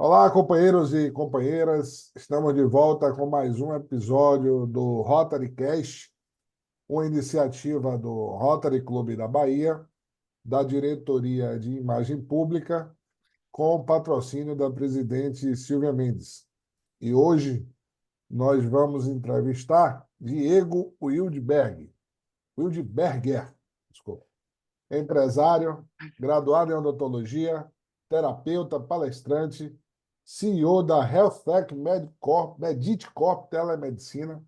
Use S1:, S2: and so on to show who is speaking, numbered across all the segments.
S1: Olá, companheiros e companheiras. Estamos de volta com mais um episódio do Rotary Cast, uma iniciativa do Rotary Clube da Bahia, da Diretoria de Imagem Pública, com o patrocínio da presidente Silvia Mendes. E hoje nós vamos entrevistar Diego Wildberger, desculpa, empresário, graduado em odontologia, terapeuta, palestrante, CEO da HealthTech Meditcorp Telemedicina,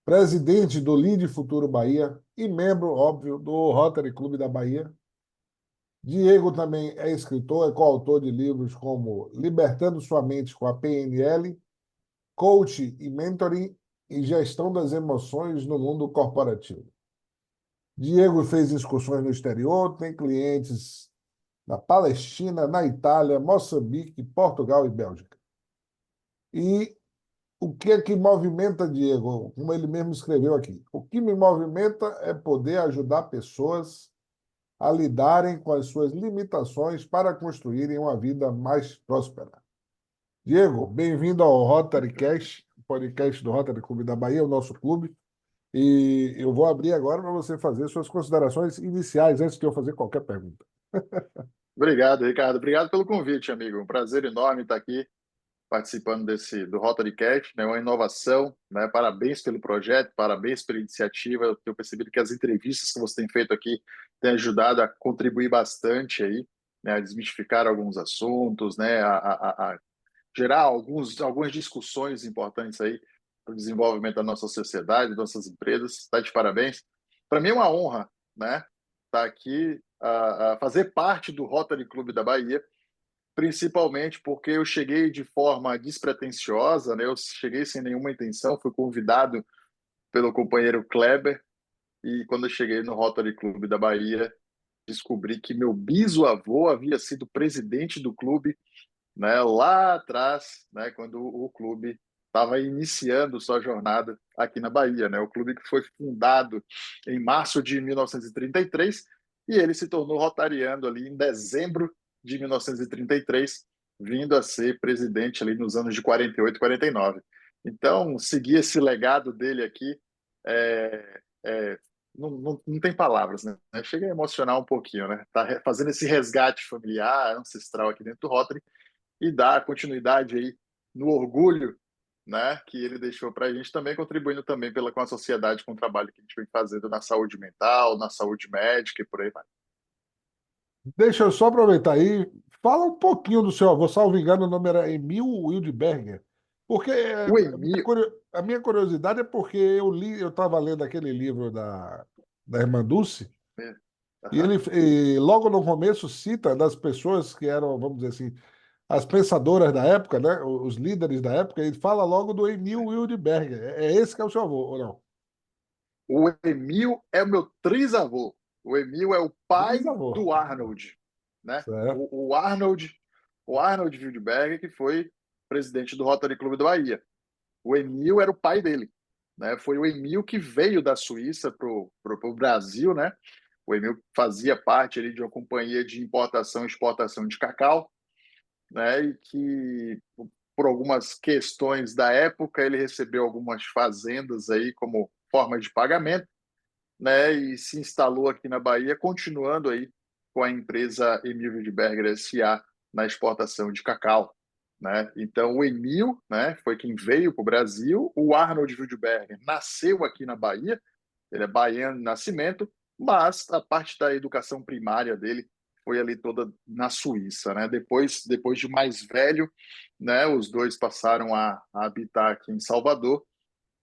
S1: presidente do Lide Futuro Bahia e membro, óbvio, do Rotary Clube da Bahia. Diego também é escritor, é coautor de livros como Libertando Sua Mente com a PNL, Coach e Mentoring e Gestão das Emoções no Mundo Corporativo. Diego fez excursões no exterior, tem clientes na Palestina, na Itália, Moçambique, Portugal e Bélgica. E o que é que movimenta Diego? Como ele mesmo escreveu aqui. O que me movimenta é poder ajudar pessoas a lidarem com as suas limitações para construírem uma vida mais próspera. Diego, bem-vindo ao Rotary Cast, podcast do Rotary Clube da Bahia, o nosso clube. E eu vou abrir agora para você fazer suas considerações iniciais antes de eu fazer qualquer pergunta.
S2: Obrigado, Ricardo. Obrigado pelo convite, amigo. Um prazer enorme estar aqui participando do Rotary Cast, né? Uma inovação, né? Parabéns pelo projeto, parabéns pela iniciativa. Eu tenho percebido que as entrevistas que você tem feito aqui têm ajudado a contribuir bastante aí, né? A desmistificar alguns assuntos, né? A gerar algumas discussões importantes aí para o desenvolvimento da nossa sociedade, das nossas empresas. Está de parabéns. Para mim é uma honra, né? Estar aqui a fazer parte do Rotary Clube da Bahia, principalmente porque eu cheguei de forma despretensiosa, né? Eu cheguei sem nenhuma intenção, fui convidado pelo companheiro Kleber e quando eu cheguei no Rotary Clube da Bahia, descobri que meu bisavô havia sido presidente do clube, né? Lá atrás, né? Quando o clube estava iniciando sua jornada aqui na Bahia, né? O clube que foi fundado em março de 1933 e ele se tornou rotariano ali em dezembro de 1933, vindo a ser presidente ali nos anos de 48 e 49. Então, seguir esse legado dele aqui é, é, não tem palavras, né? Chega a emocionar um pouquinho, né? Tá fazendo esse resgate familiar, ancestral aqui dentro do Rotary e dar continuidade aí no orgulho, né, que ele deixou para a gente, também contribuindo também com a sociedade, com o trabalho que a gente vem fazendo na saúde mental, na saúde médica e por aí vai.
S1: Deixa eu só aproveitar aí. Fala um pouquinho do seu avô, salvo engano, o nome era Emil Wildberger. Porque
S2: O Emil,
S1: a minha curiosidade é porque eu estava lendo aquele livro da Irmã Dulce, e
S2: uhum.
S1: ele logo no começo cita das pessoas que eram, vamos dizer assim, as pensadoras da época, né? Os líderes da época, ele fala logo do Emil Wildberger. É esse que é o seu avô, ou não?
S2: O Emil é o meu trisavô. O Emil é o pai
S1: Trisavô.
S2: do Arnold, né?
S1: Certo.
S2: O Arnold Wildberger, que foi presidente do Rotary Clube da Bahia. O Emil era o pai dele, né? Foi o Emil que veio da Suíça pro Brasil, né? O Emil fazia parte ali de uma companhia de importação e exportação de cacau, né? E que por algumas questões da época ele recebeu algumas fazendas aí como forma de pagamento, né? E se instalou aqui na Bahia, continuando aí com a empresa Emil Wildberger S.A. na exportação de cacau, né? Então o Emil, né, foi quem veio para o Brasil. O Arnold Wildberger nasceu aqui na Bahia, ele é baiano de nascimento, mas a parte da educação primária dele foi ali toda na Suíça, né? Depois de mais velho, né, os dois passaram a habitar aqui em Salvador.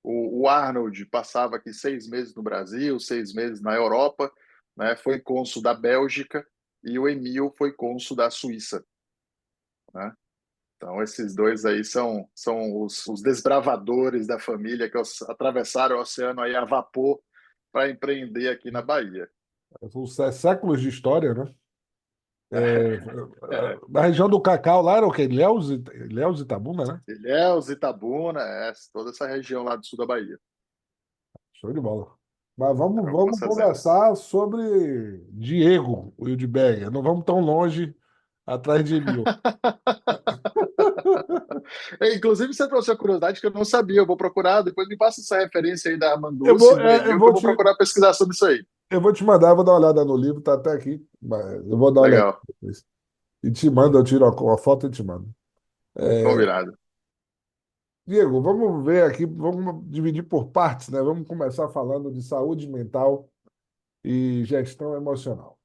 S2: O Arnold passava aqui 6 meses no Brasil, 6 meses na Europa, né? Foi cônsul da Bélgica e o Emil foi cônsul da Suíça, né? Então, esses dois aí são os desbravadores da família que atravessaram o oceano aí a vapor para empreender aqui na Bahia.
S1: São séculos de história, né? É,
S2: É,
S1: na região do Cacau, lá era o quê? Ilhéus e Itabuna, né?
S2: Ilhéus, Itabuna, toda essa região lá do sul da Bahia.
S1: Show de bola. Mas vamos,
S2: Eram algumas
S1: vamos
S2: fazendas.
S1: conversar sobre Diego Wildberger. Não vamos tão longe atrás de Emil.
S2: Inclusive, você trouxe a curiosidade que eu não sabia. Eu vou procurar, depois me passa essa referência aí da
S1: Eu
S2: Amanduce
S1: vou,
S2: no
S1: eu
S2: e-mail, que
S1: vou
S2: eu vou
S1: te,
S2: procurar pesquisar sobre isso aí.
S1: eu vou te mandar, eu vou dar uma olhada no livro, tá até aqui, mas eu vou dar uma olhada
S2: Legal,
S1: depois. E te mando, eu tiro a foto e te mando. É,
S2: combinado.
S1: Diego, vamos ver aqui, vamos dividir por partes, né? Vamos começar falando de saúde mental e gestão emocional.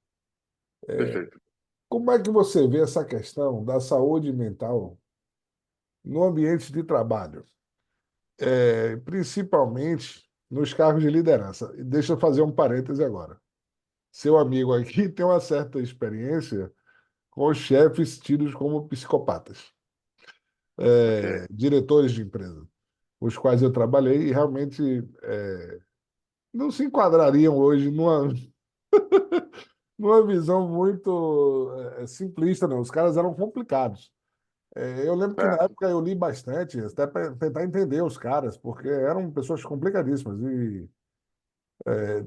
S2: Perfeito.
S1: Como é que você vê essa questão da saúde mental no ambiente de trabalho, principalmente nos cargos de liderança? E deixa eu fazer um parêntese agora. Seu amigo aqui tem uma certa experiência com os chefes tidos como psicopatas,
S2: Ok.
S1: diretores de empresa, os quais eu trabalhei e realmente não se enquadrariam hoje numa visão muito simplista, não. Os caras eram complicados. Eu lembro que na
S2: Certo.
S1: época eu li bastante, até para tentar entender os caras, porque eram pessoas complicadíssimas. E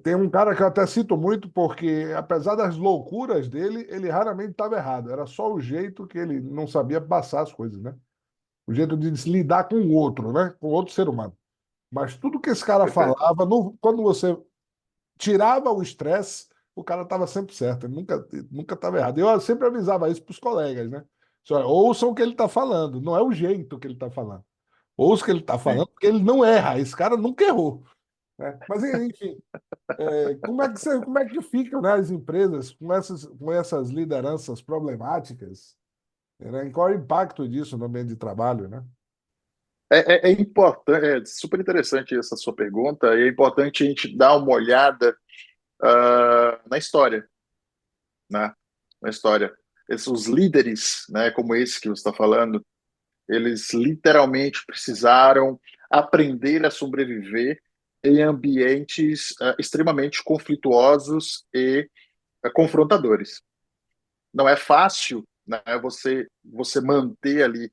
S1: tem um cara que eu até cito muito, porque apesar das loucuras dele, ele raramente estava errado. Era só o jeito que ele não sabia passar as coisas, né? O jeito de se lidar com o outro, né? Com outro ser humano. Mas tudo que esse cara
S2: Perfeito.
S1: falava, quando você tirava o estresse, o cara estava sempre certo, ele nunca estava errado. Eu sempre avisava isso para os colegas, né? Olha, ouçam o que ele está falando, não é o jeito que ele está falando. Ouça o que ele está
S2: Sim.
S1: falando, porque ele não erra, esse cara nunca errou. Né? Mas, enfim, como é que ficam, né, as empresas com essas lideranças problemáticas? Né? E qual é o impacto disso no ambiente de trabalho, né?
S2: É importante, é super interessante essa sua pergunta, e é importante a gente dar uma olhada na história, né? Na história. Os líderes, né, como esse que você está falando, eles literalmente precisaram aprender a sobreviver em ambientes extremamente conflituosos e confrontadores. Não é fácil, né, você manter ali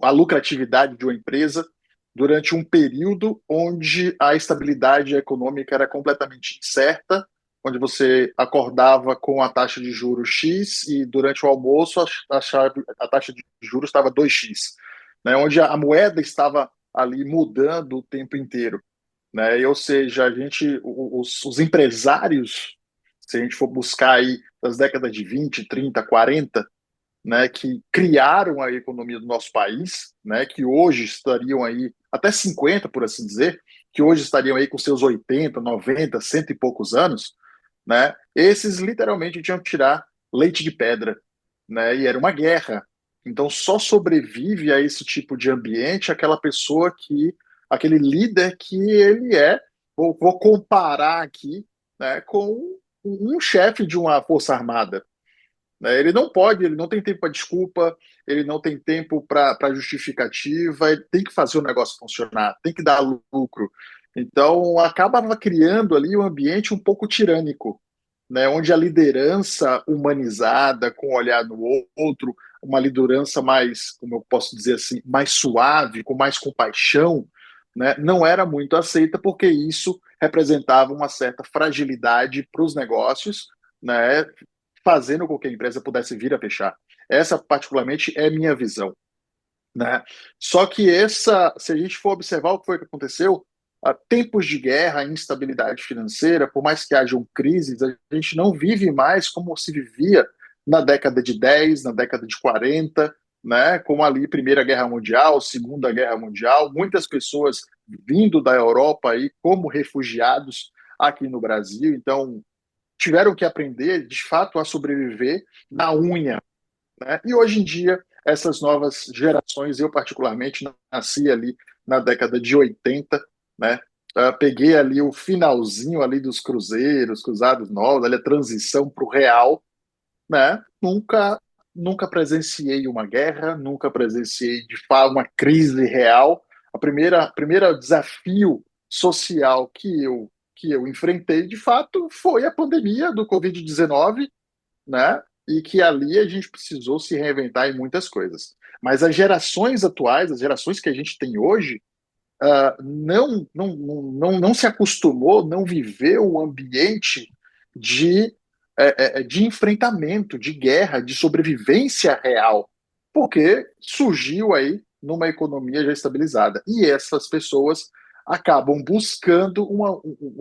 S2: a lucratividade de uma empresa durante um período onde a estabilidade econômica era completamente incerta, onde você acordava com a taxa de juros X e durante o almoço a taxa de juros estava 2x, né, onde a moeda estava ali mudando o tempo inteiro. Né? E, ou seja, os empresários, se a gente for buscar aí das décadas de 20, 30, 40, né, que criaram a economia do nosso país, né, que hoje estariam aí, até 50, por assim dizer, que hoje estariam aí com seus 80, 90, cento e poucos anos, né, esses literalmente tinham que tirar leite de pedra, né, e era uma guerra. Então só sobrevive a esse tipo de ambiente aquele líder que ele é, vou comparar aqui, né, com um chefe de uma força armada, né? Ele não pode, ele não tem tempo para desculpa, ele não tem tempo para justificativa, ele tem que fazer o negócio funcionar, tem que dar lucro. Então, acaba criando ali um ambiente um pouco tirânico, né? Onde a liderança humanizada, com o olhar no outro, uma liderança mais, como eu posso dizer assim, mais suave, com mais compaixão, né? Não era muito aceita, porque isso representava uma certa fragilidade para os negócios, né? Fazendo com que a empresa pudesse vir a fechar. Essa, particularmente, é minha visão. Né? Só que se a gente for observar o que foi que aconteceu, tempos de guerra, instabilidade financeira, por mais que hajam crises, a gente não vive mais como se vivia na década de 10, na década de 40, né? Como ali Primeira Guerra Mundial, Segunda Guerra Mundial, muitas pessoas vindo da Europa aí como refugiados aqui no Brasil, então tiveram que aprender, de fato, a sobreviver na unha, né? E hoje em dia, essas novas gerações, eu particularmente nasci ali na década de 80, né? Peguei ali o finalzinho ali dos cruzeiros, cruzados novos, ali a transição para o real, né? Nunca presenciei uma guerra, nunca presenciei de fato uma crise real. A primeira desafio social que eu enfrentei, de fato, foi a pandemia do Covid-19, né? E que ali a gente precisou se reinventar em muitas coisas. Mas as gerações atuais, as gerações que a gente tem hoje, não se acostumou, não viveu um ambiente de, de enfrentamento, de guerra, de sobrevivência real, porque surgiu aí numa economia já estabilizada. E essas pessoas acabam buscando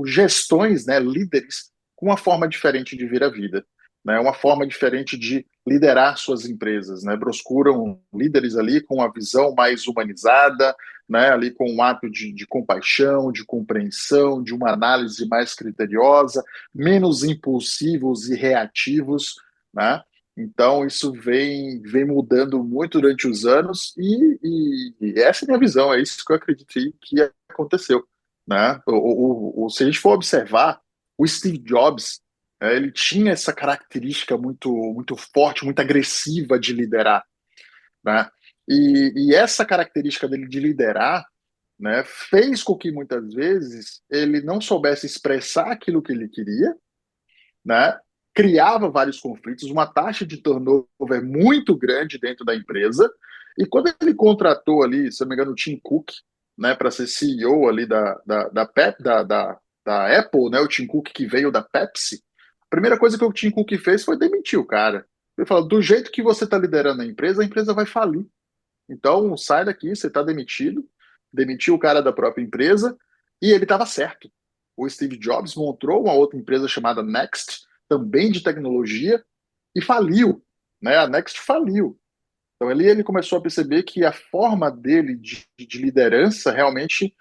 S2: gestões, né, líderes, com uma forma diferente de ver a vida, né, uma forma diferente de liderar suas empresas, né, procuram líderes ali com uma visão mais humanizada, né, ali com um ato de compaixão, de compreensão, de uma análise mais criteriosa, menos impulsivos e reativos, né? Então, isso vem mudando muito durante os anos e essa é a minha visão, é isso que eu acredito que aconteceu, né? Se a gente for observar, o Steve Jobs, ele tinha essa característica muito forte, muito agressiva de liderar, né? E essa característica dele de liderar, né, fez com que muitas vezes ele não soubesse expressar aquilo que ele queria, né? Criava vários conflitos, uma taxa de turnover muito grande dentro da empresa. E quando ele contratou ali, se não me engano, o Tim Cook, né, para ser CEO ali da Apple, né, o Tim Cook que veio da Pepsi, a primeira coisa que o Tim Cook fez foi demitir o cara. Ele falou: do jeito que você está liderando a empresa vai falir. Então, sai daqui, você está demitido. Demitiu o cara da própria empresa e ele estava certo. O Steve Jobs montou uma outra empresa chamada Next, também de tecnologia, e faliu. Né? A Next faliu. Então, ele começou a perceber que a forma dele de liderança realmente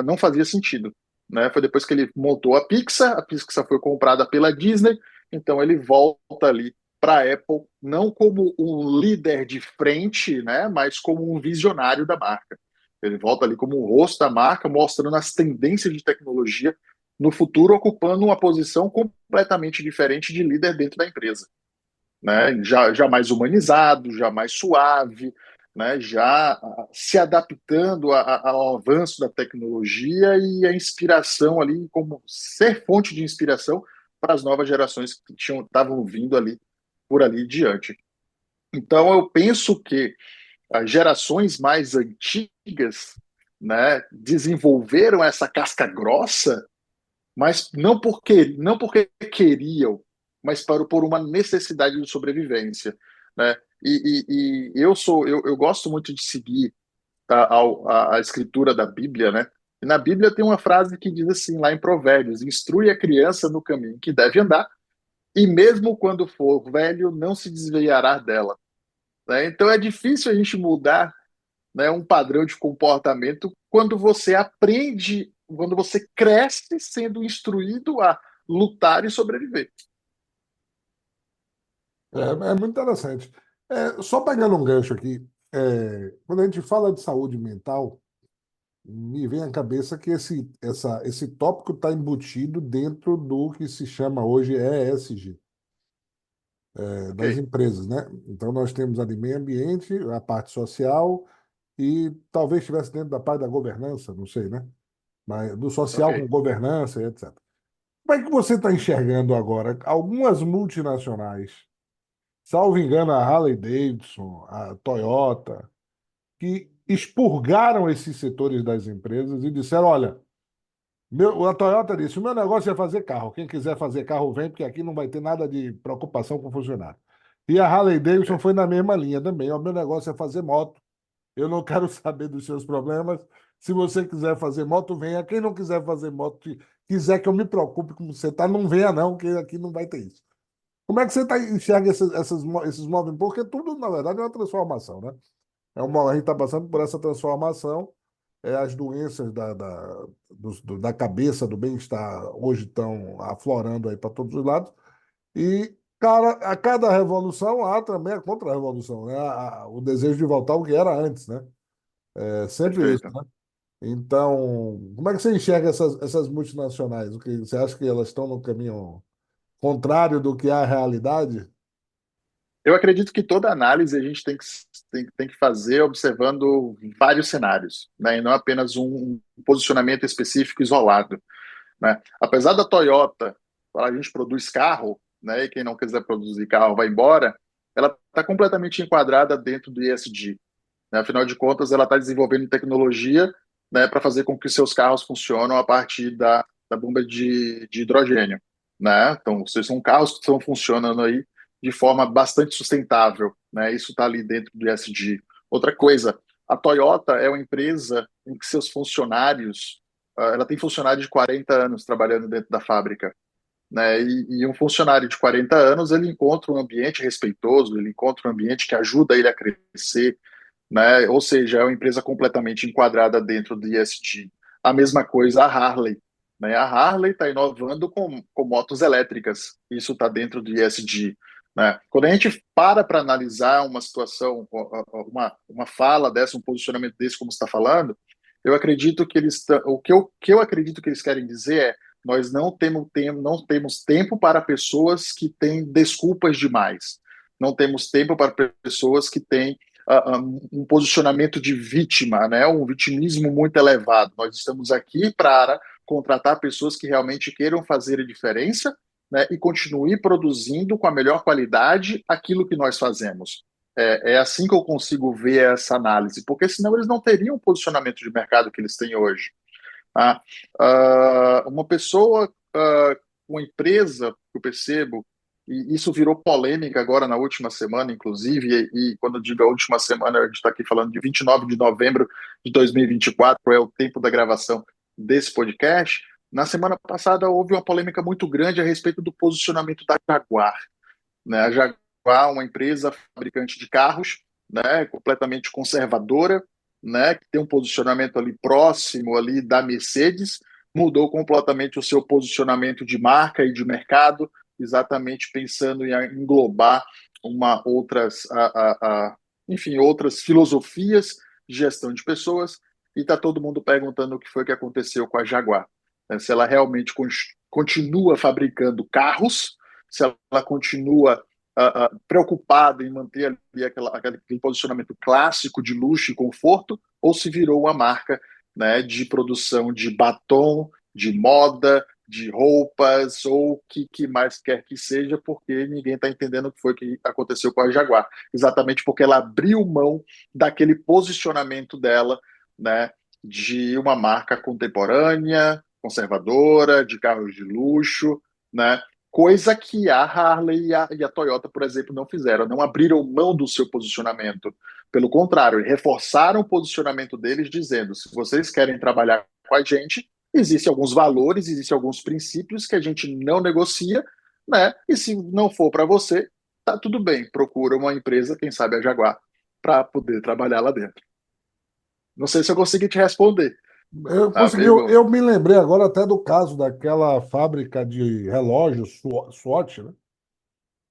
S2: não fazia sentido. Né? Foi depois que ele montou a Pixar foi comprada pela Disney, então ele volta ali para a Apple, não como um líder de frente, né, mas como um visionário da marca. Ele volta ali como o rosto da marca, mostrando as tendências de tecnologia no futuro, ocupando uma posição completamente diferente de líder dentro da empresa, né? Já mais humanizado, já mais suave, né? Já se adaptando ao avanço da tecnologia e a inspiração ali, como ser fonte de inspiração para as novas gerações que estavam vindo ali por ali diante. Então, eu penso que as gerações mais antigas, né, desenvolveram essa casca grossa, mas não porque queriam, mas por uma necessidade de sobrevivência, né? Eu gosto muito de seguir a escritura da Bíblia, né? E na Bíblia tem uma frase que diz assim, lá em Provérbios: instrui a criança no caminho que deve andar, e mesmo quando for velho, não se desviará dela. Né? Então é difícil a gente mudar, né, um padrão de comportamento quando você aprende, quando você cresce sendo instruído a lutar e sobreviver.
S1: É muito interessante. Só pegando um gancho aqui, quando a gente fala de saúde mental, me vem à cabeça que esse tópico está embutido dentro do que se chama hoje ESG,
S2: Ok,
S1: das empresas, né? Então, nós temos ali meio ambiente, a parte social e talvez estivesse dentro da parte da governança, não sei, né? Mas do
S2: ok.
S1: social com governança e etc. Como é que você está enxergando agora algumas multinacionais, salvo engano, a Harley Davidson, a Toyota, que expurgaram esses setores das empresas e disseram: olha, a Toyota disse: o meu negócio é fazer carro. Quem quiser fazer carro, vem, porque aqui não vai ter nada de preocupação com funcionário. E a Harley Davidson foi na mesma linha também: o meu negócio é fazer moto. Eu não quero saber dos seus problemas. Se você quiser fazer moto, venha. Quem não quiser fazer moto, quiser que eu me preocupe com você, tá? Não venha, não, que aqui não vai ter isso. Como é que você enxerga esses movimentos? Porque tudo, na verdade, é uma transformação, né? A gente está passando por essa transformação. As doenças da cabeça, do bem-estar, hoje estão aflorando aí para todos os lados. E, cara, a cada revolução há também a contra-revolução, né? O desejo de voltar ao que era antes, né? É sempre isso,
S2: Perfeito.
S1: né? Então, como é que você enxerga essas multinacionais? Você acha que elas estão no caminho contrário do que é a realidade?
S2: Eu acredito que toda análise a gente tem que fazer observando vários cenários, né? E não apenas um posicionamento específico isolado. Né? Apesar da Toyota, a gente produz carro, né? E quem não quiser produzir carro vai embora, ela está completamente enquadrada dentro do ESG. Né? Afinal de contas, ela está desenvolvendo tecnologia, né, para fazer com que os seus carros funcionem a partir da bomba de hidrogênio. Né? Então, são carros que estão funcionando aí de forma bastante sustentável. Né? Isso está ali dentro do ESG. Outra coisa, A Toyota é uma empresa em que seus funcionários, ela tem funcionários de 40 anos trabalhando dentro da fábrica, né? E um funcionário de 40 anos, ele encontra um ambiente respeitoso, ele encontra um ambiente que ajuda ele a crescer, né? Ou seja, é uma empresa completamente enquadrada dentro do ESG. A mesma coisa a Harley, né? A Harley está inovando com motos elétricas. Isso está dentro do ESG. Né? Quando a gente para analisar uma situação, uma fala dessa, um posicionamento desse, como você está falando, eu acredito que o que eu acredito que eles querem dizer é nós não temos tempo para pessoas que têm desculpas demais. Não temos tempo para pessoas que têm um posicionamento de vítima, né? Um vitimismo muito elevado. Nós estamos aqui para contratar pessoas que realmente queiram fazer a diferença, né? E continuar produzindo com a melhor qualidade aquilo que nós fazemos. É assim que eu consigo ver essa análise, porque senão eles não teriam o posicionamento de mercado que eles têm hoje. Ah, uma pessoa, uma empresa, que eu percebo, e isso virou polêmica agora na última semana, inclusive, e quando eu digo a última semana, a gente está aqui falando de 29 de novembro de 2024, é o tempo da gravação desse podcast. Na semana passada houve uma polêmica muito grande a respeito do posicionamento da Jaguar, né? A Jaguar é uma empresa fabricante de carros, né, completamente conservadora, né, que tem um posicionamento ali próximo ali da Mercedes, mudou completamente o seu posicionamento de marca e de mercado, exatamente pensando em englobar enfim, outras filosofias de gestão de pessoas, e está todo mundo perguntando o que foi que aconteceu com a Jaguar, né, se ela realmente continua fabricando carros, se ela continua preocupada em manter ali aquele posicionamento clássico de luxo e conforto, ou se virou uma marca, né, de produção de batom, de moda, de roupas, ou o que mais quer que seja, porque ninguém está entendendo o que foi que aconteceu com a Jaguar. Exatamente porque ela abriu mão daquele posicionamento dela, né, de uma marca contemporânea, conservadora, de carros de luxo, né? Coisa que a Harley e a Toyota, por exemplo, não fizeram, não abriram mão do seu posicionamento. Pelo contrário, reforçaram o posicionamento deles, dizendo: se vocês querem trabalhar com a gente, existem alguns valores, existem alguns princípios que a gente não negocia, né? E se não for para você, tá tudo bem, procura uma empresa, quem sabe a Jaguar, para poder trabalhar lá dentro. Não sei se eu consegui te responder
S1: Eu
S2: a
S1: consegui, eu
S2: pergunta.
S1: me lembrei agora até do caso daquela fábrica de relógios Swatch, né?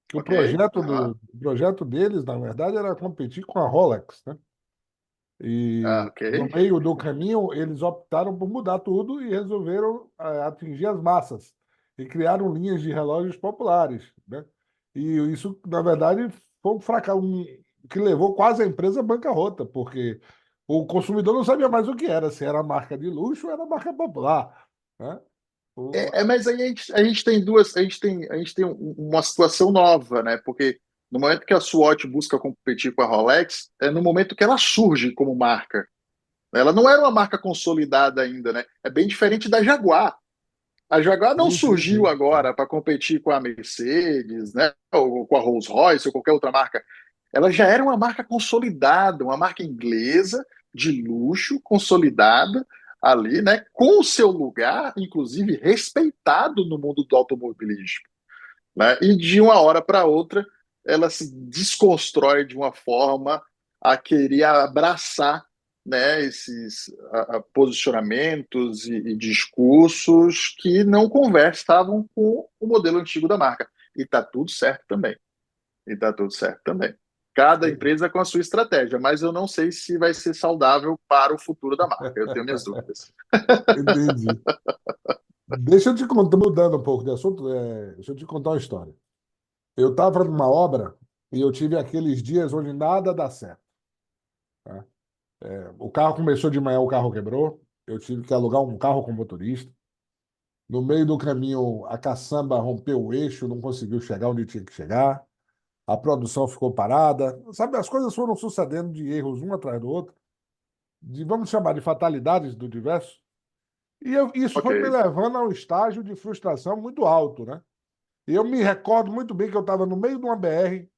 S1: Que o
S2: Ok?
S1: projeto,
S2: Aham.
S1: o projeto deles, na verdade, era competir com a Rolex, né?
S2: Ah,
S1: E
S2: ok.
S1: no meio do caminho, eles optaram por mudar tudo e resolveram atingir as massas e criaram linhas de relógios populares, né? E isso, na verdade, foi um fracasso que levou quase a empresa à bancarrota, porque o consumidor não sabia mais o que era, se era marca de luxo ou era marca popular, né? O-
S2: Mas aí a gente tem duas, a gente tem uma situação nova, né? Porque no momento que a Swatch busca competir com a Rolex, é no momento que ela surge como marca. Ela não era uma marca consolidada ainda, né? É bem diferente da Jaguar. A Jaguar não
S1: Sim, sim,
S2: surgiu
S1: sim, sim.
S2: agora para competir com a Mercedes, né? Ou com a Rolls-Royce ou qualquer outra marca. Ela já era uma marca consolidada, uma marca inglesa de luxo, consolidada ali, né? Com o seu lugar, inclusive respeitado no mundo do automobilismo, né? E de uma hora para outra, ela se desconstrói de uma forma a querer abraçar, né, esses posicionamentos e discursos que não conversavam com o modelo antigo da marca. E está tudo certo também. E está tudo certo também. Cada empresa com a sua estratégia, mas eu não sei se vai ser saudável para o futuro da marca. Eu tenho minhas dúvidas.
S1: Entendi. Deixa eu te contar, mudando um pouco de assunto, deixa eu te contar uma história. Eu estava numa obra e eu tive aqueles dias onde nada dá certo, tá? O carro começou de manhã, o carro quebrou. Eu tive que alugar um carro com motorista. No meio do caminho, a caçamba rompeu o eixo, não conseguiu chegar onde tinha que chegar. A produção ficou parada. Sabe, as coisas foram sucedendo de erros um atrás do outro, de, vamos chamar de fatalidades do diverso. E isso
S2: Ok.
S1: foi me levando a um estágio de frustração muito alto, né? E eu me recordo muito bem que eu estava no meio de uma BR,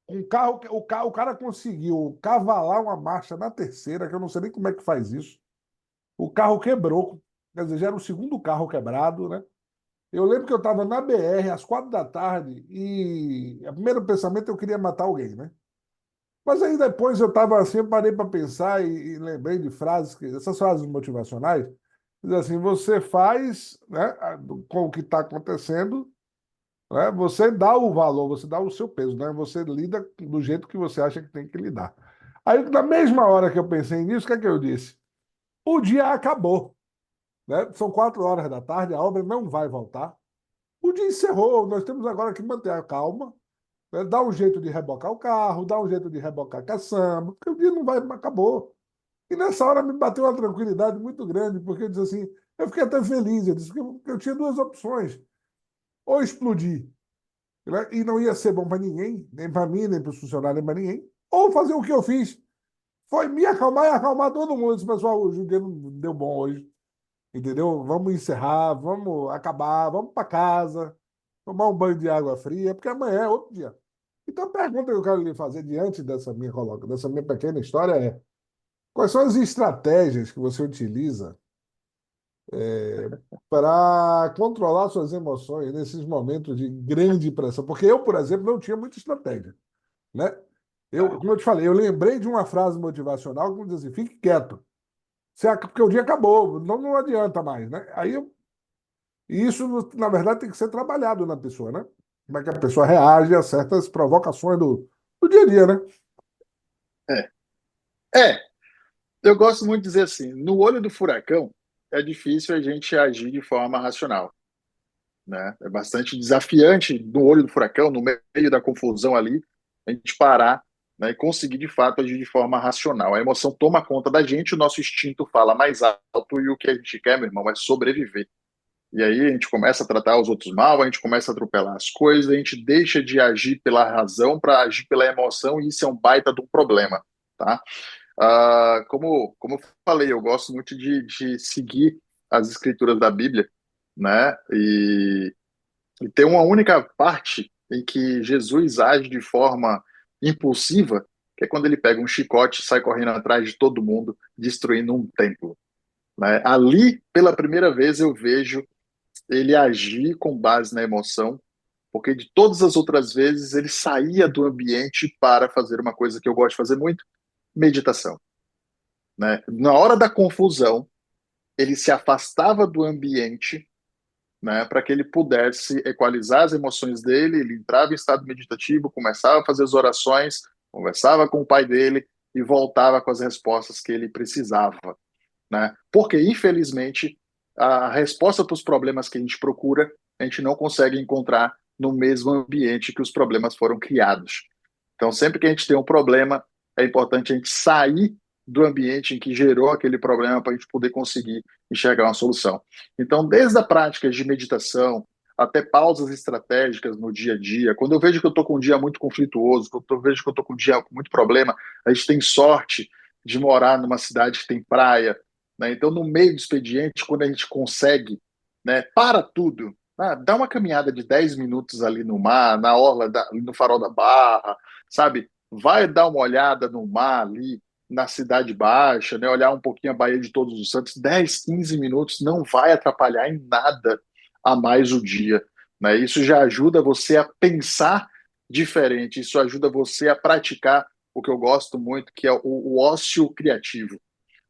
S1: O cara conseguiu cavalar uma marcha na terceira, que eu não sei nem como é que faz isso. O carro quebrou, quer dizer, já era o segundo carro quebrado, né? Eu lembro que eu estava na BR às 4 da tarde e o primeiro pensamento eu queria matar alguém, né? Mas aí depois eu estava assim, eu parei para pensar e lembrei de frases, essas frases motivacionais, diz assim, você faz, né, com o que está acontecendo, né, você dá o valor, você dá o seu peso, né? Você lida do jeito que você acha que tem que lidar. Aí, na mesma hora que eu pensei nisso, o que é que eu disse? O dia acabou, né? São 4 horas da tarde, a obra não vai voltar. O dia encerrou, nós temos agora que manter a calma, né? Dar um jeito de rebocar o carro, dar um jeito de rebocar a caçamba, porque o dia não vai, acabou. E nessa hora me bateu uma tranquilidade muito grande, porque eu disse assim, eu fiquei até feliz, eu disse que eu tinha duas opções, ou explodir, né? E não ia ser bom para ninguém, nem para mim, nem para os funcionários, nem para ninguém, ou fazer o que eu fiz, foi me acalmar e acalmar todo mundo. Esse pessoal, o dia não deu bom hoje, entendeu? Vamos encerrar, vamos acabar, vamos para casa, tomar um banho de água fria, porque amanhã é outro dia. Então a pergunta que eu quero lhe fazer diante dessa minha pequena história é: quais são as estratégias que você utiliza para controlar suas emoções nesses momentos de grande pressão? Porque eu, por exemplo, não tinha muita estratégia, né? Como eu te falei, eu lembrei de uma frase motivacional que diz assim: fique quieto, porque o dia acabou, não adianta mais, né? E isso, na verdade, tem que ser trabalhado na pessoa, né? Como é que a pessoa reage a certas provocações do dia a dia, né?
S2: É, é, eu gosto muito de dizer assim, no olho do furacão é difícil a gente agir de forma racional, né? É bastante desafiante no olho do furacão, no meio da confusão ali, a gente parar, né, e conseguir de fato agir de forma racional. A emoção toma conta da gente, o nosso instinto fala mais alto e o que a gente quer, meu irmão, é sobreviver. E aí a gente começa a tratar os outros mal, a gente começa a atropelar as coisas, a gente deixa de agir pela razão para agir pela emoção e isso é um baita de um problema, tá? Como eu falei, eu gosto muito de seguir as escrituras da Bíblia, né? E tem uma única parte em que Jesus age de forma impulsiva, que é quando ele pega um chicote e sai correndo atrás de todo mundo, destruindo um templo, né? Ali, pela primeira vez, eu vejo ele agir com base na emoção, porque de todas as outras vezes ele saía do ambiente para fazer uma coisa que eu gosto de fazer muito, meditação, né? Na hora da confusão, ele se afastava do ambiente, né, para que ele pudesse equalizar as emoções dele, ele entrava em estado meditativo, começava a fazer as orações, conversava com o pai dele e voltava com as respostas que ele precisava, né? Porque, infelizmente, a resposta para os problemas que a gente procura, a gente não consegue encontrar no mesmo ambiente que os problemas foram criados. Então, sempre que a gente tem um problema, é importante a gente sair do ambiente em que gerou aquele problema para a gente poder conseguir enxergar uma solução. Então, desde a prática de meditação até pausas estratégicas no dia a dia, quando eu vejo que eu estou com um dia muito conflituoso, quando eu vejo que eu estou com um dia com muito problema, a gente tem sorte de morar numa cidade que tem praia, né? Então, no meio do expediente, quando a gente consegue, né, para tudo, dá uma caminhada de 10 minutos ali no mar, na orla, no farol da Barra, sabe? Vai dar uma olhada no mar ali, na Cidade Baixa, né? Olhar um pouquinho a Baía de Todos os Santos, 10, 15 minutos não vai atrapalhar em nada a mais o dia, né? Isso já ajuda você a pensar diferente, isso ajuda você a praticar o que eu gosto muito, que é o ócio criativo,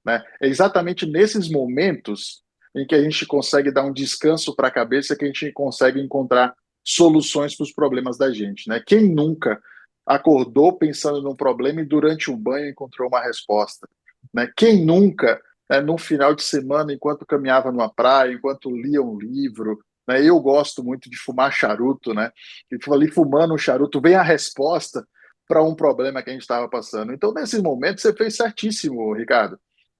S2: né? É exatamente nesses momentos em que a gente consegue dar um descanso para a cabeça que a gente consegue encontrar soluções para os problemas da gente, né? Quem nunca acordou pensando num problema e durante o banho encontrou uma resposta, né? Quem nunca, né, num final de semana, enquanto caminhava numa praia, enquanto lia um livro, né? Eu gosto muito de fumar charuto, né? E ali fumando um charuto vem a resposta para um problema que a gente estava passando. Então, nesses momentos, você fez certíssimo, Ricardo.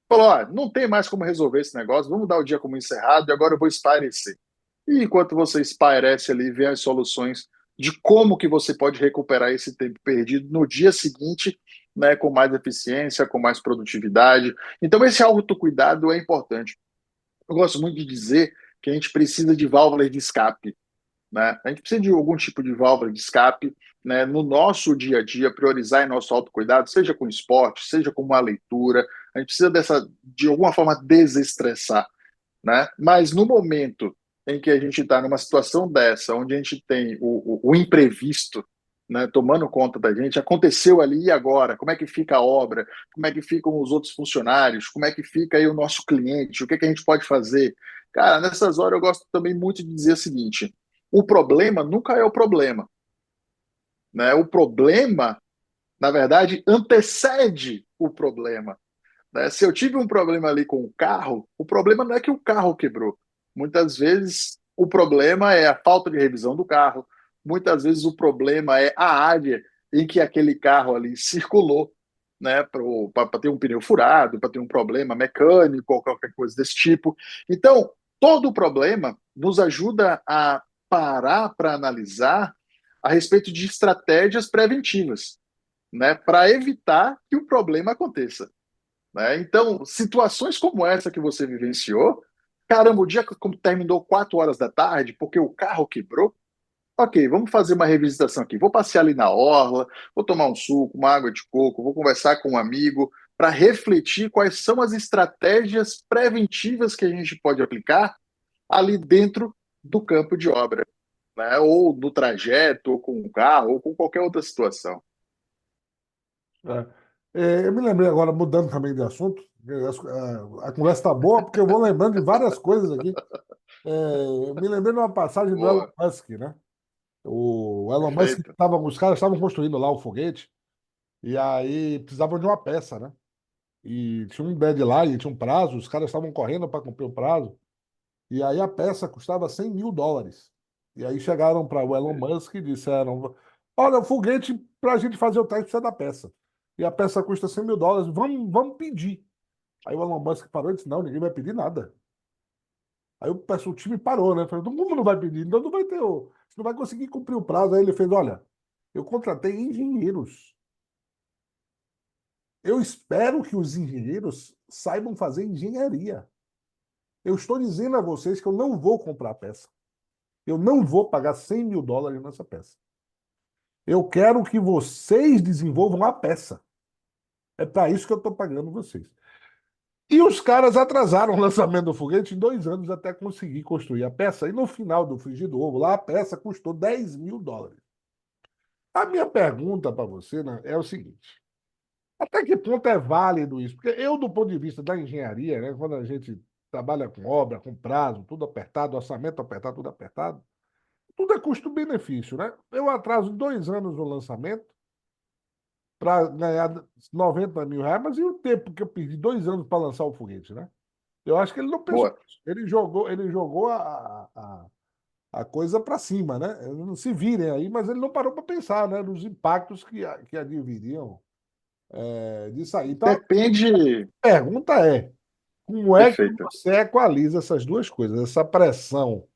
S2: Falou, ó, não tem mais como resolver esse negócio, vamos dar o dia como encerrado e agora eu vou espairecer. E enquanto você espairece ali, vê as soluções de como que você pode recuperar esse tempo perdido no dia seguinte, né, com mais eficiência, com mais produtividade. Então, esse autocuidado é importante. Eu gosto muito de dizer que a gente precisa de válvulas de escape, né? A gente precisa de algum tipo de válvula de escape, né? No nosso dia a dia, priorizar em nosso autocuidado, seja com esporte, seja com uma leitura. A gente precisa de alguma forma, desestressar, né? Mas no momento em que a gente está numa situação dessa, onde a gente tem o imprevisto, né, tomando conta da gente, aconteceu ali e agora? Como é que fica a obra? Como é que ficam os outros funcionários? Como é que fica aí o nosso cliente? O que é que a gente pode fazer? Cara, nessas horas eu gosto também muito de dizer o seguinte: o problema nunca é o problema, né? O problema, na verdade, antecede o problema, né? Se eu tive um problema ali com o carro, o problema não é que o carro quebrou. Muitas vezes o problema é a falta de revisão do carro. Muitas vezes o problema é a área em que aquele carro ali circulou, né? Para ter um pneu furado, para ter um problema mecânico ou qualquer coisa desse tipo. Então, todo o problema nos ajuda a parar para analisar a respeito de estratégias preventivas, né? Para evitar que o problema aconteça, né? Então, situações como essa que você vivenciou, caramba, o dia que terminou 4 horas da tarde porque o carro quebrou, ok, vamos fazer uma revisitação aqui. Vou passear ali na orla, vou tomar um suco, uma água de coco, vou conversar com um amigo para refletir quais são as estratégias preventivas que a gente pode aplicar ali dentro do campo de obra, né? Ou no trajeto, ou com o carro, ou com qualquer outra situação.
S1: Eu me lembrei agora, mudando também de assunto, a conversa está boa, porque eu vou lembrando de várias coisas aqui. Eu me lembrei de uma passagem do Elon
S2: Boa,
S1: Musk, né? O Elon Musk
S2: perfeito.
S1: os caras estavam construindo lá o foguete, e aí precisavam de uma peça, né? E tinha um deadline, tinha um prazo, os caras estavam correndo para cumprir o prazo, e aí a peça custava US$ 100.000. E aí chegaram para o Elon Musk e disseram: Olha, o foguete, para a gente fazer o teste, precisa da peça. E a peça custa US$ 100.000, vamos pedir. Aí o Elon Musk parou e disse: Não, ninguém vai pedir nada. Aí o time parou, né? Falou: Como não vai pedir? Então não vai ter, você não vai conseguir cumprir o prazo. Aí ele fez: Olha, eu contratei engenheiros. Eu espero que os engenheiros saibam fazer engenharia. Eu estou dizendo a vocês que eu não vou comprar a peça. Eu não vou pagar US$ 100.000 nessa peça. Eu quero que vocês desenvolvam a peça. É para isso que eu estou pagando vocês. E os caras atrasaram o lançamento do foguete em 2 anos até conseguir construir a peça. E no final do frigir do ovo, lá a peça custou US$ 10.000. A minha pergunta para você, né, é o seguinte: até que ponto é válido isso? Porque eu, do ponto de vista da engenharia, né, quando a gente trabalha com obra, com prazo, tudo apertado, orçamento apertado, tudo é custo-benefício, né? Eu atraso 2 anos no lançamento para ganhar R$ 90.000, mas e o tempo que eu perdi 2 anos para lançar o foguete, né? Eu acho que ele não pensou
S2: Boa.
S1: nisso. Ele jogou a coisa para cima, né? Não se virem aí, mas ele não parou para pensar, né? Nos impactos que adviriam disso aí. Então, a
S2: Depende.
S1: pergunta é: como é que
S2: Perfeito.
S1: você equaliza essas duas coisas? Essa pressão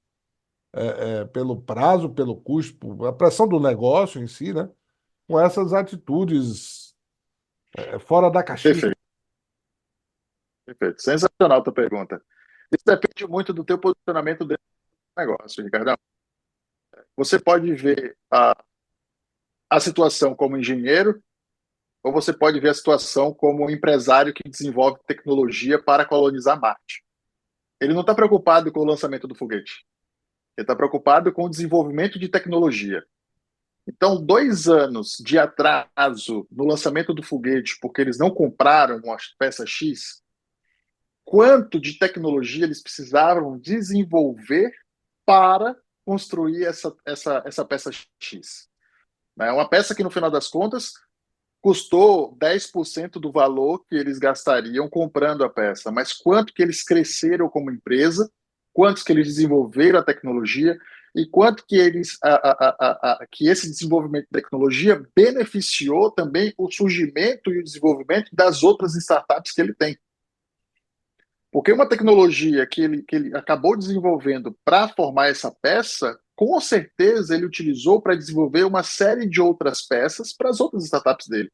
S1: pelo prazo, pelo custo, a pressão do negócio em si, né? Com essas atitudes fora da caixinha.
S2: Perfeito. Perfeito. Sensacional a tua pergunta. Isso depende muito do teu posicionamento dentro do negócio, Ricardo. Você pode ver a situação como engenheiro, ou você pode ver a situação como um empresário que desenvolve tecnologia para colonizar Marte. Ele não está preocupado com o lançamento do foguete. Ele está preocupado com o desenvolvimento de tecnologia. Então, 2 anos de atraso no lançamento do foguete, porque eles não compraram uma peça X, quanto de tecnologia eles precisavam desenvolver para construir essa peça X? É uma peça que, no final das contas, custou 10% do valor que eles gastariam comprando a peça, mas quanto que eles cresceram como empresa, quantos que eles desenvolveram a tecnologia e quanto que que esse desenvolvimento de tecnologia beneficiou também o surgimento e o desenvolvimento das outras startups que ele tem. Porque uma tecnologia que ele acabou desenvolvendo para formar essa peça, com certeza ele utilizou para desenvolver uma série de outras peças para as outras startups dele,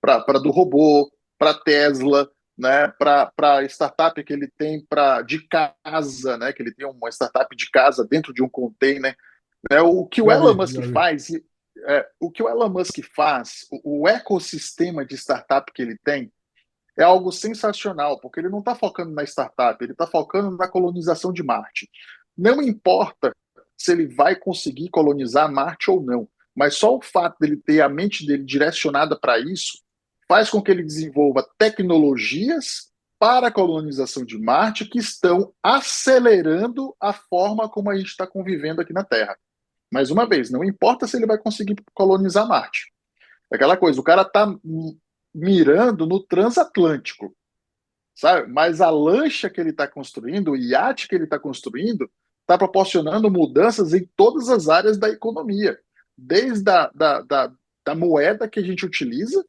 S2: para do robô, para Tesla, né, para startup que ele tem de casa, né, que ele tem uma startup de casa dentro de um container. O que o
S1: Já
S2: Elon
S1: vi,
S2: Musk
S1: já vi.
S2: faz, o que o Elon Musk faz, o ecossistema de startup que ele tem, é algo sensacional, porque ele não está focando na startup, ele está focando na colonização de Marte. Não importa se ele vai conseguir colonizar Marte ou não, mas só o fato dele ter a mente dele direcionada para isso faz com que ele desenvolva tecnologias para a colonização de Marte que estão acelerando a forma como a gente está convivendo aqui na Terra. Mais uma vez, não importa se ele vai conseguir colonizar Marte. É aquela coisa, o cara está mirando no transatlântico, sabe? Mas a lancha que ele está construindo, o iate que ele está construindo, está proporcionando mudanças em todas as áreas da economia, desde da moeda que a gente utiliza,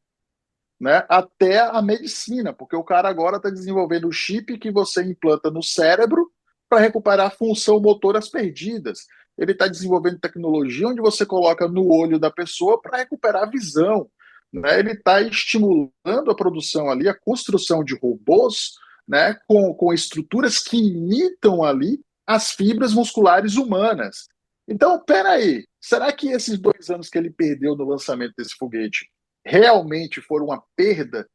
S2: né, até a medicina, porque o cara agora está desenvolvendo o chip que você implanta no cérebro para recuperar a função motoras perdidas. Ele está desenvolvendo tecnologia onde você coloca no olho da pessoa para recuperar a visão. Né? Ele está estimulando a produção ali, a construção de robôs, né, com estruturas que imitam ali as fibras musculares humanas. Então, peraí, será que esses 2 anos que ele perdeu no lançamento desse foguete realmente foram uma perda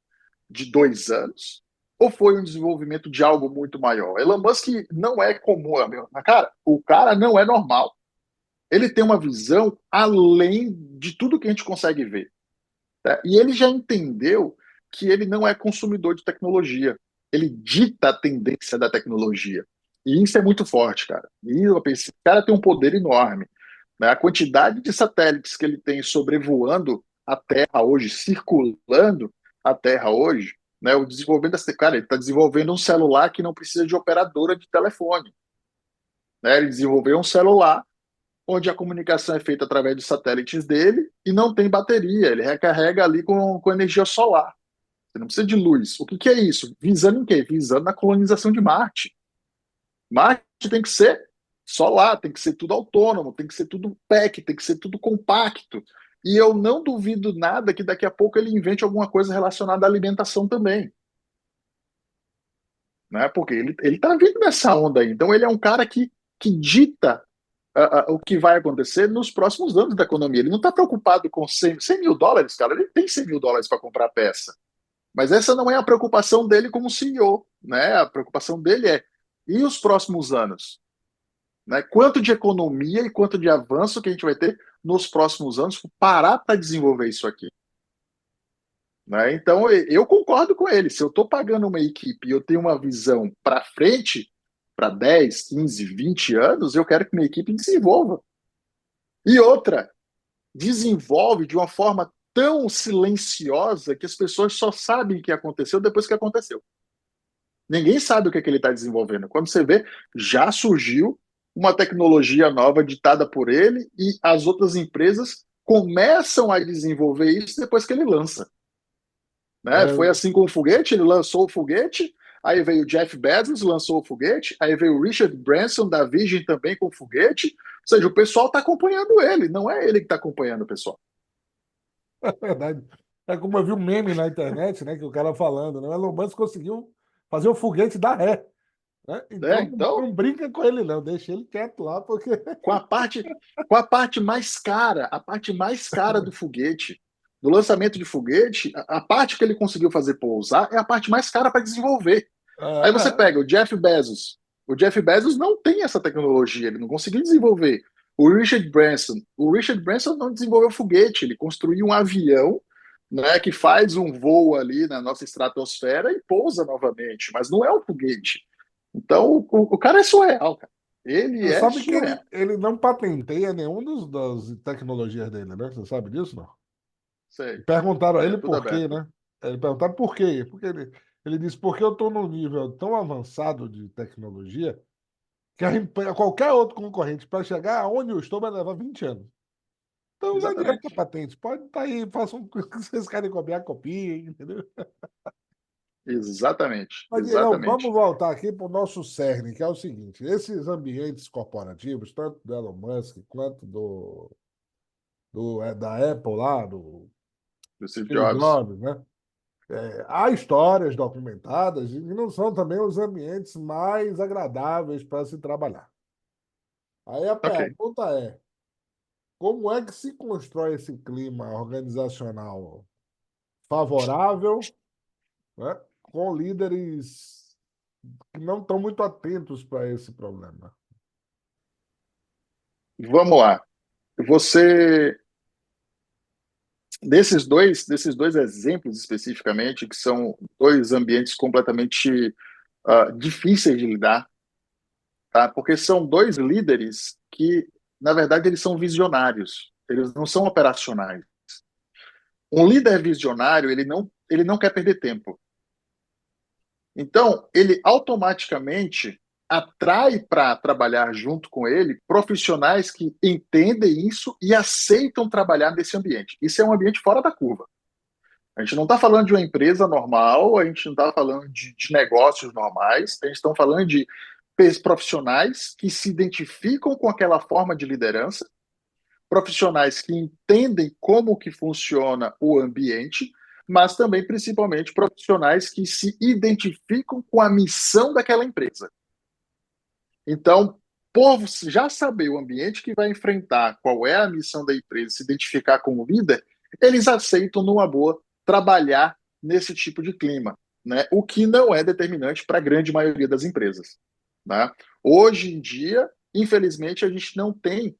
S2: de 2 anos? Ou foi um desenvolvimento de algo muito maior? Elon Musk não é comum, meu. Cara, o cara não é normal. Ele tem uma visão além de tudo que a gente consegue ver. Tá? E ele já entendeu que ele não é consumidor de tecnologia. Ele dita a tendência da tecnologia. E isso é muito forte, cara. E eu pensei, esse cara tem um poder enorme. Né? A quantidade de satélites que ele tem sobrevoando a Terra hoje, circulando a Terra hoje, né? O desenvolvimento desse cara, ele está desenvolvendo um celular que não precisa de operadora de telefone. Né? Ele desenvolveu um celular onde a comunicação é feita através dos satélites dele e não tem bateria. Ele recarrega ali com energia solar. Você não precisa de luz. O que, que é isso? Visando em quê? Visando na colonização de Marte. Marte tem que ser solar, tem que ser tudo autônomo, tem que ser tudo PEC, tem que ser tudo compacto. E eu não duvido nada que daqui a pouco ele invente alguma coisa relacionada à alimentação também. Né? Porque ele tá vindo nessa onda aí. Então ele é um cara que dita o que vai acontecer nos próximos anos da economia. Ele não está preocupado com 100 mil dólares, cara. Ele tem 100 mil dólares para comprar peça. Mas essa não é a preocupação dele como CEO. Né? A preocupação dele é e os próximos anos? Né? Quanto de economia e quanto de avanço que a gente vai ter nos próximos anos parar para desenvolver isso aqui. Né? Então, eu concordo com ele. Se eu estou pagando uma equipe e eu tenho uma visão para frente, para 10, 15, 20 anos, eu quero que minha equipe desenvolva. E outra, desenvolve de uma forma tão silenciosa que as pessoas só sabem o que aconteceu depois que aconteceu. Ninguém sabe o que, é que ele está desenvolvendo. Quando você vê, já surgiu uma tecnologia nova ditada por ele e as outras empresas começam a desenvolver isso depois que ele lança. Né? Foi
S1: É,
S2: assim com o foguete, ele lançou o foguete, aí veio o Jeff Bezos, lançou o foguete, aí veio o Richard Branson da Virgin também com o foguete. Ou seja, o pessoal está acompanhando ele, não é ele que está acompanhando o pessoal.
S1: é verdade. É como eu vi um meme na internet, né? Que o cara falando, né? O Elon Musk conseguiu fazer o foguete dar ré. Né? Então não,
S2: Então,
S1: não brinca com ele, não. Deixa ele quieto lá, porque.
S2: com a parte, com a parte mais cara do foguete, do lançamento de foguete, a parte que ele conseguiu fazer pousar é a parte mais cara para desenvolver. Aí você
S1: Ah,
S2: pega o Jeff Bezos. O Jeff Bezos não tem essa tecnologia, ele não conseguiu desenvolver. O Richard Branson não desenvolveu foguete, ele construiu um avião, né, que faz um voo ali na nossa estratosfera e pousa novamente, mas não é um foguete. Então, o cara é surreal, cara. Ele
S1: você
S2: é
S1: sabe que
S2: surreal.
S1: ele não patenteia nenhum das tecnologias dele, né? Você sabe disso, não?
S2: Sei.
S1: Perguntaram a
S2: É
S1: ele
S2: tudo
S1: por quê,
S2: aberto.
S1: né? Ele perguntaram por quê. Porque ele disse, porque eu estou num nível tão avançado de tecnologia que qualquer outro concorrente, para chegar aonde eu estou, vai levar 20 anos. Então não adianta
S2: Exatamente.
S1: patente. Pode estar aí, façam o que vocês querem copiar, copiem, entendeu?
S2: Exatamente.
S1: Mas, Diegão, vamos
S2: Exatamente.
S1: voltar aqui para o nosso cerne, que é o seguinte: esses ambientes corporativos, tanto do Elon Musk quanto da Apple lá, do
S2: Do Steve
S1: Steve
S2: Jobs.
S1: Jobs, né? Há histórias documentadas e não são também os ambientes mais agradáveis para se trabalhar. Aí a
S2: Ok.
S1: pergunta é: como é que se constrói esse clima organizacional favorável, né, com líderes que não estão muito atentos para esse problema?
S2: Vamos lá. Você, desses dois exemplos especificamente, que são dois ambientes completamente difíceis de lidar, tá? Porque são dois líderes que, na verdade, eles são visionários, eles não são operacionais. Um líder visionário, ele não quer perder tempo. Então, ele automaticamente atrai para trabalhar junto com ele profissionais que entendem isso e aceitam trabalhar nesse ambiente. Isso é um ambiente fora da curva. A gente não está falando de uma empresa normal, a gente não está falando de negócios normais, a gente está falando de profissionais que se identificam com aquela forma de liderança, profissionais que entendem como que funciona o ambiente, mas também, principalmente, profissionais que se identificam com a missão daquela empresa. Então, por já saber o ambiente que vai enfrentar, qual é a missão da empresa, se identificar como líder, eles aceitam, numa boa, trabalhar nesse tipo de clima, né? O que não é determinante para a grande maioria das empresas. Né? Hoje em dia, infelizmente, a gente não tem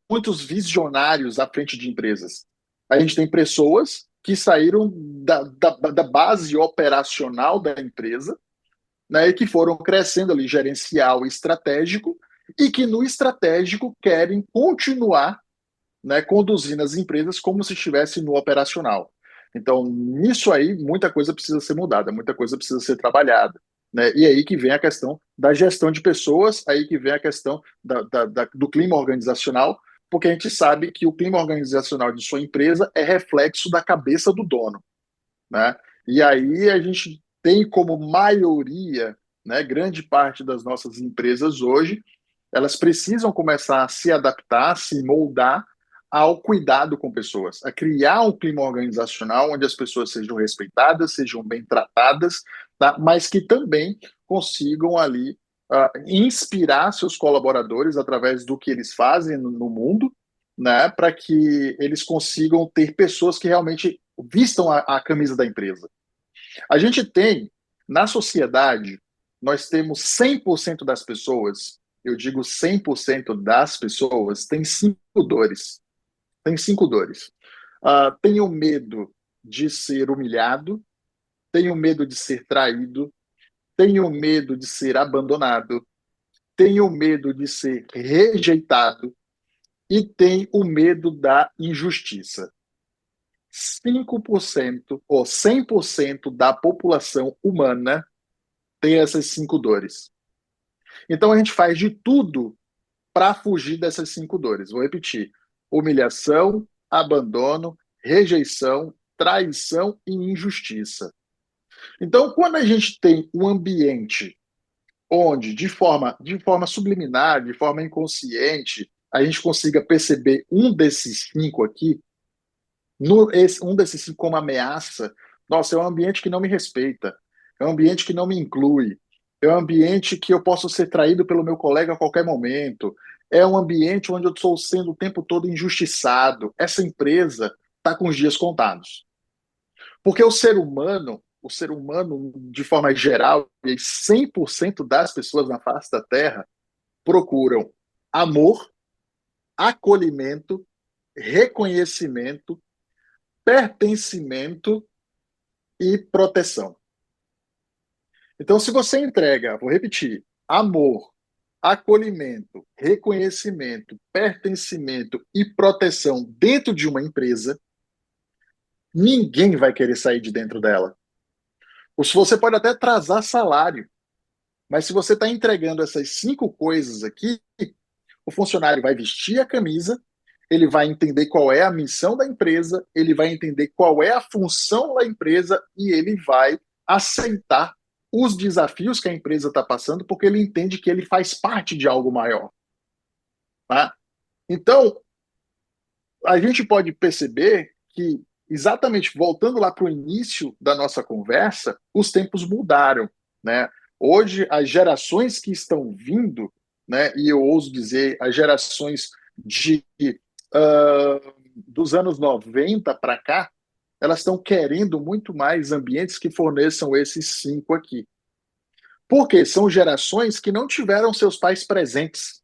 S2: muitos visionários à frente de empresas. A gente tem pessoas que saíram da base operacional da empresa, né, e que foram crescendo ali gerencial e estratégico, e que no estratégico querem continuar, né, conduzindo as empresas como se estivesse no operacional. Então, nisso aí, muita coisa precisa ser mudada, muita coisa precisa ser trabalhada. Né? E aí que vem a questão da gestão de pessoas, aí que vem a questão do clima organizacional, porque a gente sabe que o clima organizacional de sua empresa é reflexo da cabeça do dono. Né? E aí a gente tem como maioria, né, grande parte das nossas empresas hoje, elas precisam começar a se adaptar, a se moldar ao cuidado com pessoas, a criar um clima organizacional onde as pessoas sejam respeitadas, sejam bem tratadas, tá? Mas que também consigam ali inspirar seus colaboradores através do que eles fazem no mundo, né, para que eles consigam ter pessoas que realmente vistam a camisa da empresa. A gente tem, na sociedade, nós temos 100% das pessoas, eu digo 100% das pessoas, tem cinco dores. Tem cinco dores. Tem o medo de ser humilhado, tem o medo de ser traído, tem o medo de ser abandonado, tem o medo de ser rejeitado e tem o medo da injustiça. 5% ou 100% da população humana tem essas cinco dores. Então a gente faz de tudo para fugir dessas cinco dores. Vou repetir: humilhação, abandono, rejeição, traição e injustiça. Então, quando a gente tem um ambiente onde, de forma subliminar, de forma inconsciente, a gente consiga perceber um desses cinco aqui, um desses cinco como ameaça, nossa, é um ambiente que não me respeita, é um ambiente que não me inclui, é um ambiente que eu posso ser traído pelo meu colega a qualquer momento, é um ambiente onde eu estou sendo o tempo todo injustiçado. Essa empresa está com os dias contados. Porque o ser humano, de forma geral, e 100% das pessoas na face da Terra procuram amor, acolhimento, reconhecimento, pertencimento e proteção. Então, se você entrega, vou repetir, amor, acolhimento, reconhecimento, pertencimento e proteção dentro de uma empresa, ninguém vai querer sair de dentro dela. Ou se você pode até atrasar salário, mas se você está entregando essas cinco coisas aqui, o funcionário vai vestir a camisa, ele vai entender qual é a missão da empresa, ele vai entender qual é a função da empresa e ele vai aceitar os desafios que a empresa está passando, porque ele entende que ele faz parte de algo maior. Tá? Então, a gente pode perceber que, exatamente voltando lá para o início da nossa conversa, os tempos mudaram. Né? Hoje, as gerações que estão vindo, né, e eu ouso dizer, as gerações de dos anos 90 para cá, elas estão querendo muito mais ambientes que forneçam esses cinco aqui. Porque são gerações que não tiveram seus pais presentes.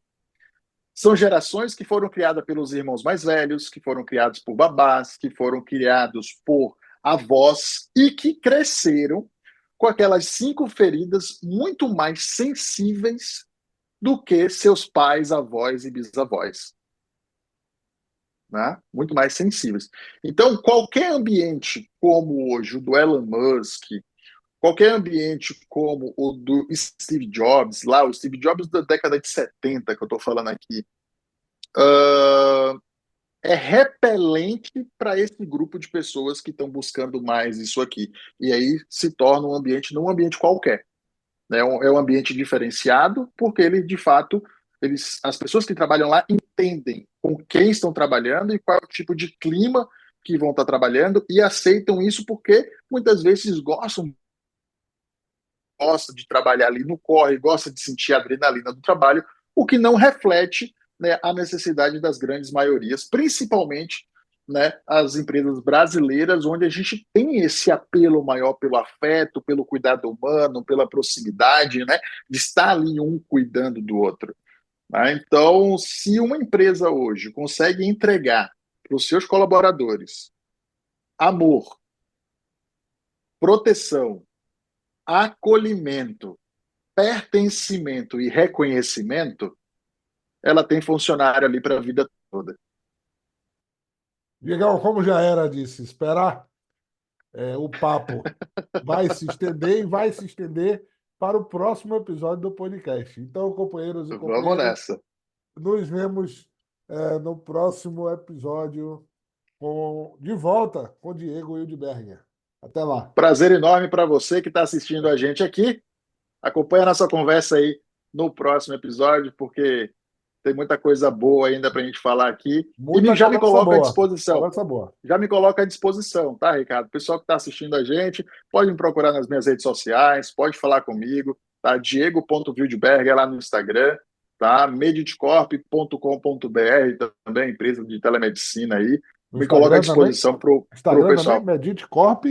S2: São gerações que foram criadas pelos irmãos mais velhos, que foram criados por babás, que foram criados por avós e que cresceram com aquelas cinco feridas muito mais sensíveis do que seus pais, avós e bisavós. Né? Muito mais sensíveis. Então, qualquer ambiente como hoje o do Elon Musk, qualquer ambiente como o do Steve Jobs, lá, o Steve Jobs da década de 70, que eu estou falando aqui, uh, é repelente para esse grupo de pessoas que estão buscando mais isso aqui. E aí se torna um ambiente, não um ambiente qualquer. Né? É um ambiente diferenciado, porque ele, de fato, as pessoas que trabalham lá entendem com quem estão trabalhando e qual é o tipo de clima que vão estar trabalhando e aceitam isso porque muitas vezes gosta de trabalhar ali no corre, gosta de sentir a adrenalina do trabalho, o que não reflete, né, a necessidade das grandes maiorias, principalmente, né, as empresas brasileiras, onde a gente tem esse apelo maior pelo afeto, pelo cuidado humano, pela proximidade, né, de estar ali um cuidando do outro. Né? Então, se uma empresa hoje consegue entregar para os seus colaboradores amor, proteção, acolhimento, pertencimento e reconhecimento, ela tem funcionário ali para a vida toda.
S1: Diegão, como já era de se esperar, o papo vai se estender e vai se estender para o próximo episódio do podcast. Então, companheiros e
S2: Vamos
S1: companheiras,
S2: nessa.
S1: nos vemos no próximo episódio de volta com Diego Hildberger. Até lá.
S2: Prazer enorme para você que está assistindo a gente aqui. Acompanhe a nossa conversa aí no próximo episódio, porque tem muita coisa boa ainda para a gente falar aqui.
S1: Muita
S2: Já me
S1: conversa
S2: coloco à
S1: boa.
S2: disposição.
S1: Conversa boa.
S2: Já me coloco à disposição, tá, Ricardo? O pessoal que está assistindo a gente, pode me procurar nas minhas redes sociais, pode falar comigo, tá? Diego.Wildberger lá no Instagram, tá? Meditcorp.com.br, também empresa de telemedicina aí.
S1: No
S2: Me coloco à
S1: Instagram também?
S2: disposição pro
S1: Instagram também,
S2: pessoal.
S1: Medite Corp.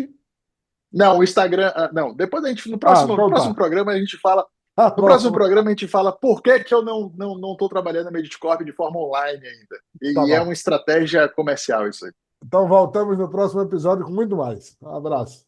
S2: Não, o Instagram, não, depois a gente, no
S1: Então
S2: próximo
S1: tá.
S2: programa a gente fala,
S1: A
S2: no próximo
S1: próxima.
S2: programa a gente fala por que que eu não estou trabalhando na Meditcorp de forma online ainda.
S1: Tá
S2: E é uma
S1: bom.
S2: estratégia comercial isso aí.
S1: Então voltamos no próximo episódio com muito mais. Um abraço.